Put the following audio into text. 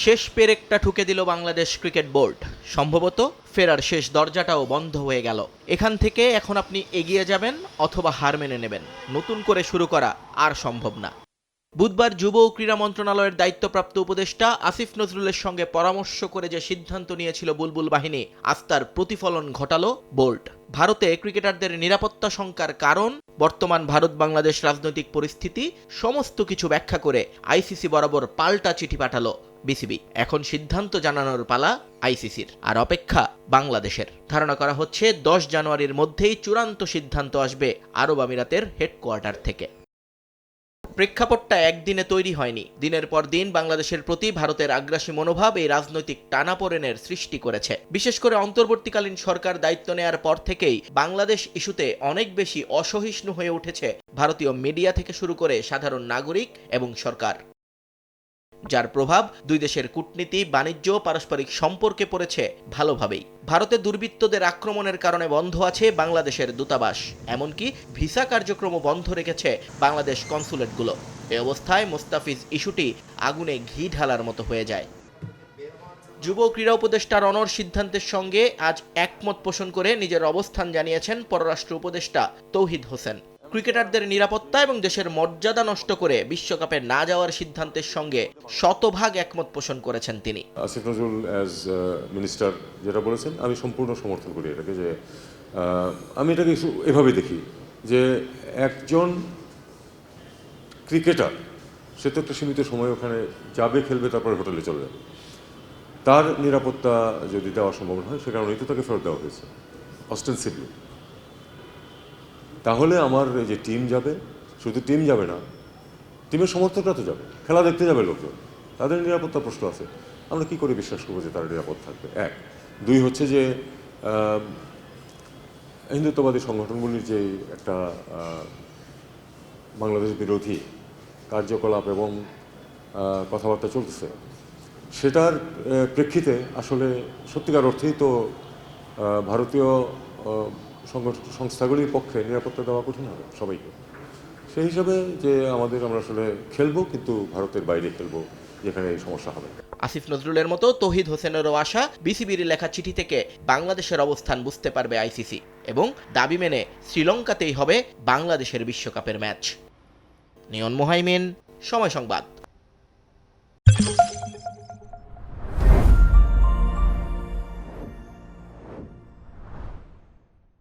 শেষ পেরেকটা ঠুকে দিল বাংলাদেশ ক্রিকেট বোর্ড। সম্ভবত ফেরার শেষ দরজাটাও বন্ধ হয়ে গেল। এখান থেকে এখন আপনি এগিয়ে যাবেন অথবা হার মেনে নেবেন। নতুন করে শুরু করা আর সম্ভব না। বুধবার যুব ও ক্রীড়া মন্ত্রণালয়ের দায়িত্বপ্রাপ্ত উপদেষ্টা আসিফ নজরুলের সঙ্গে পরামর্শ করে যে সিদ্ধান্ত নিয়েছিল বুলবুল বাহিনী, আজ তার প্রতিফলন ঘটালো বোর্ড। ভারতে ক্রিকেটারদের নিরাপত্তা শঙ্কার কারণ, বর্তমান ভারত বাংলাদেশ রাজনৈতিক পরিস্থিতি সমস্ত কিছু ব্যাখ্যা করে আইসিসি বরাবর পাল্টা চিঠি পাঠালো বিসিবি। এখন সিদ্ধান্ত জানানোর পালা আইসিসির, আর অপেক্ষা বাংলাদেশের। ধারণা করা হচ্ছে 10 জানুয়ারির মধ্যেই চূড়ান্ত সিদ্ধান্ত আসবে আরব আমিরাতের হেডকোয়ার্টার থেকে। প্রেক্ষাপটটা একদিনে তৈরি হয়নি। দিনের পর দিন বাংলাদেশের প্রতি ভারতের আগ্রাসী মনোভাব এই রাজনৈতিক টানাপোড়েনের সৃষ্টি করেছে। বিশেষ করে অন্তর্বর্তীকালীন সরকার দায়িত্ব নেয়ার পর থেকেই বাংলাদেশ ইস্যুতে অনেক বেশি অসহিষ্ণু হয়ে উঠেছে ভারতীয় মিডিয়া থেকে শুরু করে সাধারণ নাগরিক এবং সরকার, যার প্রভাব দুই দেশের কূটনীতি, বাণিজ্য, পারস্পরিক সম্পর্কে পড়েছে ভালোভাবেই। ভারতে দুর্বৃত্তদের আক্রমণের কারণে বন্ধ আছে বাংলাদেশের দূতাবাস, এমনকি ভিসা কার্যক্রমও বন্ধ রেখেছে বাংলাদেশ কনসুলেটগুলো। এ অবস্থায় মোস্তাফিজ ইস্যুটি আগুনে ঘি ঢালার মতো হয়ে যায়। যুব ক্রীড়া উপদেষ্টা রনর সিদ্ধান্তের সঙ্গে আজ একমত পোষণ করে নিজের অবস্থান জানিয়েছেন পররাষ্ট্র উপদেষ্টা তৌহিদ হোসেন। ক্রিকেটারদের নিরাপত্তা এবং দেশের মর্যাদা নষ্ট করে বিশ্বকাপে না যাওয়ার সিদ্ধান্তের সঙ্গে শতভাগ একমত পোষণ করেছেন তিনি। আসিফ নজরুল অ্যাজ মিনিস্টার যেটা বলেছেন, আমি সম্পূর্ণ সমর্থন করি এটাকে। যে আমি এটাকে এভাবে দেখি যে একজন ক্রিকেটার, সে তো একটা সীমিত সময় ওখানে যাবে, খেলবে, তারপরে হোটেলে চলে যাবে। তার নিরাপত্তা যদি দেওয়া সম্ভব হয়, সে কারণেই তো তাকে ফেরত দেওয়া হয়েছে অস্টেন্সিভলি। তাহলে আমার যে টিম যাবে, শুধু টিম যাবে না, টিমের সমর্থকরা তো যাবে, খেলা দেখতে যাবে লোকজন, তাদের নিরাপত্তা প্রশ্ন আছে। আমরা কি করে বিশ্বাস করবো যে তারা নিরাপদ থাকবে? এক। দুই হচ্ছে যে হিন্দুত্ববাদী সংগঠনগুলির যে একটা বাংলাদেশ বিরোধী কার্যকলাপ এবং কথাবার্তা চলতেছে, সেটার প্রেক্ষিতে আসলে সত্যিকার অর্থেই তো ভারতীয় সংস্থাগুলির পক্ষে নিরাপত্তা দেওয়া কঠিন হবে সবাইকে। সেই হিসাবে যে আমরা আসলে খেলবো, কিন্তু ভারতের বাইরে খেলবো, যেখানে এই সমস্যা হবে। আসিফ নজরুলের মতো তৌহিদ হোসেনেরও আশা, বিসিবির লেখা চিঠি থেকে বাংলাদেশের অবস্থান বুঝতে পারবে আইসিসি এবং দাবি মেনে শ্রীলঙ্কাতেই হবে বাংলাদেশের বিশ্বকাপের ম্যাচ। নিয়ন মোহাইমিন, সময় সংবাদ।